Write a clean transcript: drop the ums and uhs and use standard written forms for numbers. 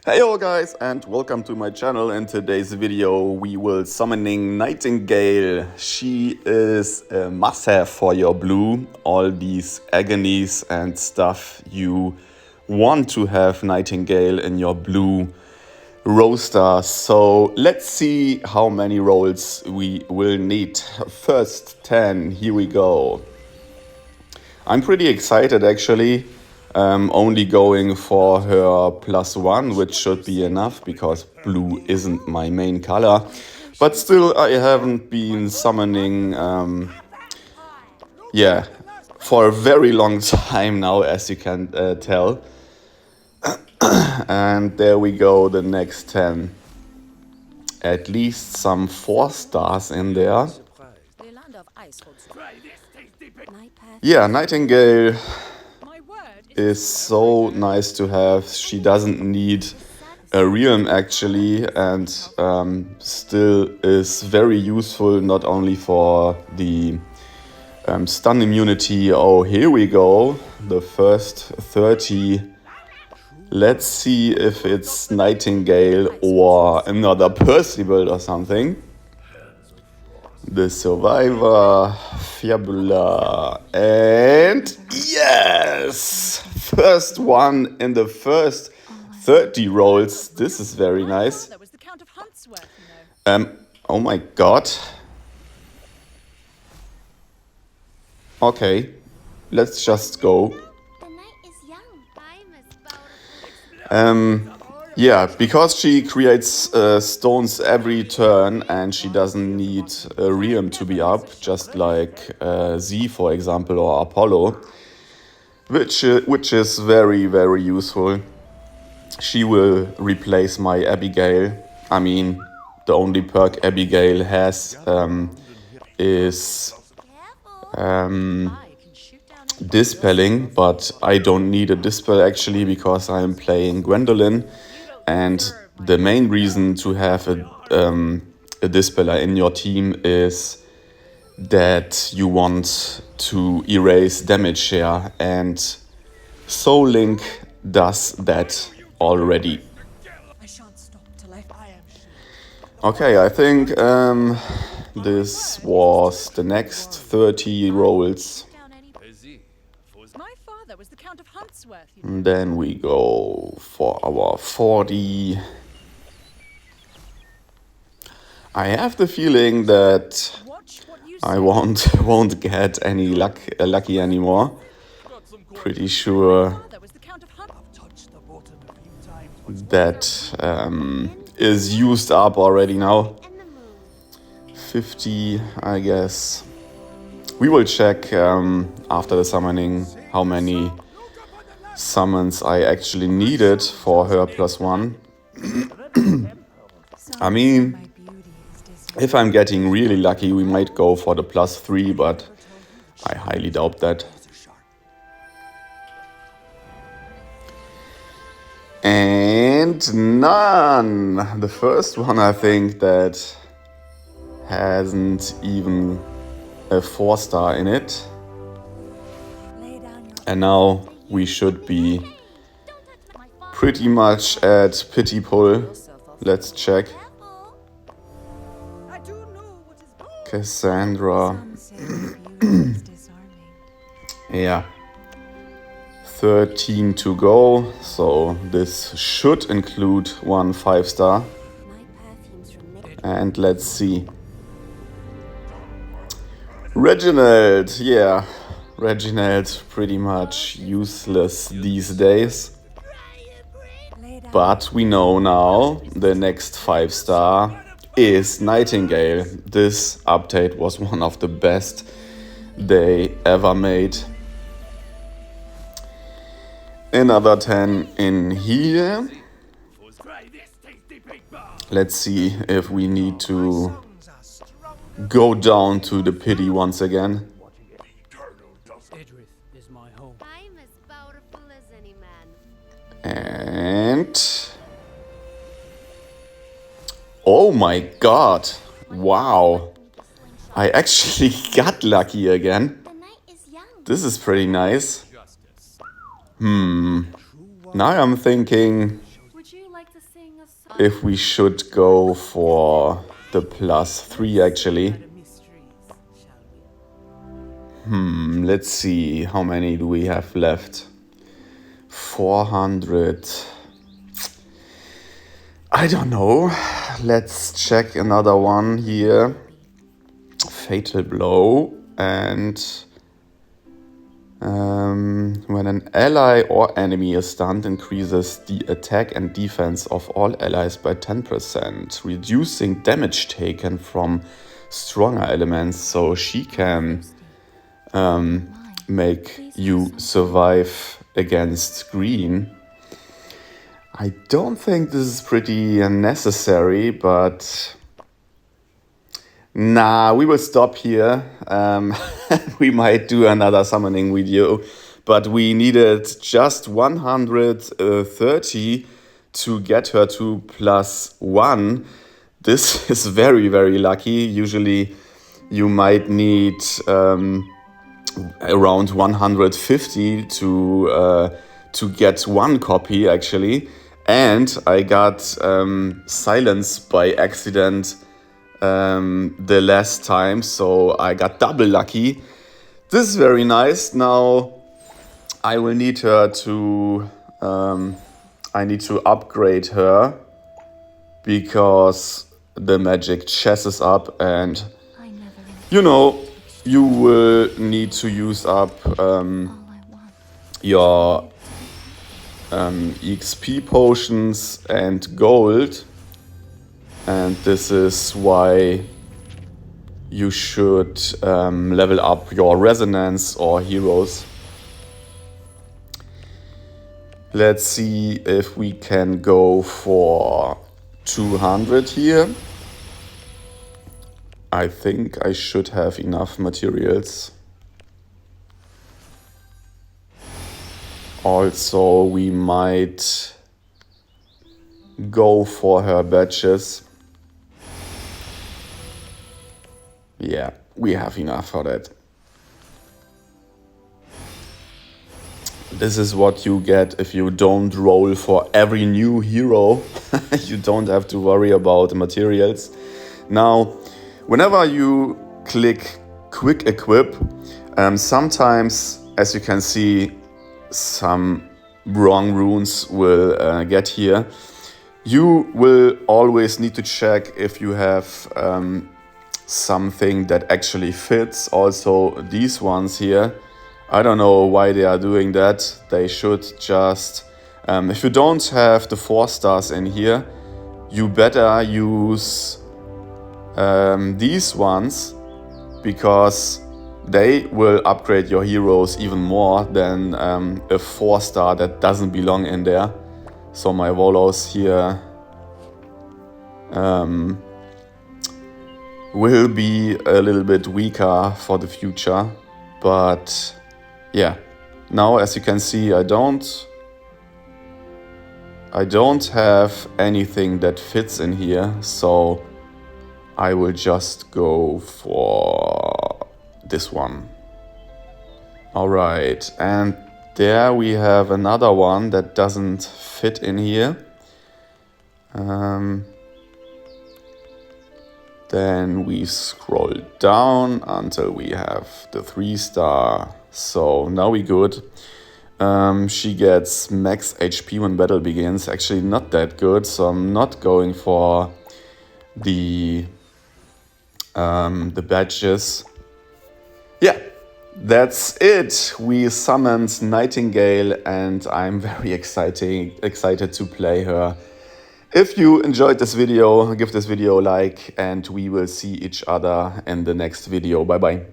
Heyo guys, and welcome to my channel. In today's video we will summoning Nightingale. She is a must-have for your blue. All these agonies and stuff, you want to have Nightingale in your blue roster. So let's see how many rolls we will need. First 10, here we go. I'm pretty excited actually. Only going for her +1, which should be enough because blue isn't my main color. But still, I haven't been summoning, for a very long time now, as you can tell. And there we go, the next 10. At least some 4 stars in there. Yeah, Nightingale is so nice to have. She doesn't need a realm actually, and still is very useful not only for the stun immunity. Oh, here we go, the first 30. Let's see if it's Nightingale or another Percival or something. The Survivor, Fabula, and yes! First one in the first 30 rolls. This is very nice. Oh my god. Okay, let's just go. Yeah, because she creates stones every turn and she doesn't need a realm to be up, just like Z, for example, or Apollo, which is very, very useful. She will replace my Abigail. I mean, the only perk Abigail has is Dispelling, but I don't need a Dispel actually because I'm playing Gwendolyn. And the main reason to have a Dispeller in your team is that you want to erase damage share, and Soul Link does that already. Okay, I think this was the next 30 rolls. And then we go for our 40. I have the feeling that I won't get any lucky anymore. Pretty sure that is used up already now. 50, I guess. We will check after the summoning how many summons I actually needed for her +1. I mean, if I'm getting really lucky, we might go for the +3, but I highly doubt that. And none! The first one, I think, that hasn't even a 4-star in it. And now we should be pretty much at pity pull. Let's check. Cassandra. Yeah. 13 to go, so this should include 1 5-star. And let's see. Reginald, yeah. Reginald pretty much useless these days. But we know now the next 5-star is Nightingale. This update was one of the best they ever made. Another 10 in here. Let's see if we need to go down to the pity once again. And oh my god, wow, I actually got lucky again. This is pretty nice. Now I'm thinking if we should go for the +3 actually. Let's see, how many do we have left? 400. I don't know. Let's check another one here. Fatal blow. And when an ally or enemy is stunned, increases the attack and defense of all allies by 10%, reducing damage taken from stronger elements, so she can make you survive against green. I don't think this is pretty necessary, but nah, we will stop here. We might do another summoning video, but we needed just 130 to get her to +1. This is very, very lucky. Usually you might need around 150 to get one copy actually. And I got silenced by accident the last time, so I got double lucky. This is very nice. Now I will need her to I need to upgrade her because the magic chest is up, and you know, you will need to use up your XP potions and gold, and this is why you should level up your resonance or heroes. Let's see if we can go for 200 here. I think I should have enough materials. Also, we might go for her badges. Yeah, we have enough for that. This is what you get if you don't roll for every new hero. You don't have to worry about the materials. Now, whenever you click Quick Equip, sometimes, as you can see, some wrong runes will get here. You will always need to check if you have something that actually fits. Also, these ones here, I don't know why they are doing that. They should just, if you don't have the 4 stars in here, you better use these ones, because they will upgrade your heroes even more than a 4 star that doesn't belong in there. So my Volos here will be a little bit weaker for the future, but yeah, now as you can see, I don't have anything that fits in here, so I will just go for this one. Alright, and there we have another one that doesn't fit in here. Then we scroll down until we have the 3 star. So now we good. She gets max HP when battle begins. Actually not that good, so I'm not going for the badges. Yeah, that's it. We summoned Nightingale, and I'm very excited to play her. If you enjoyed this video, give this video a like, and we will see each other in the next video. Bye bye.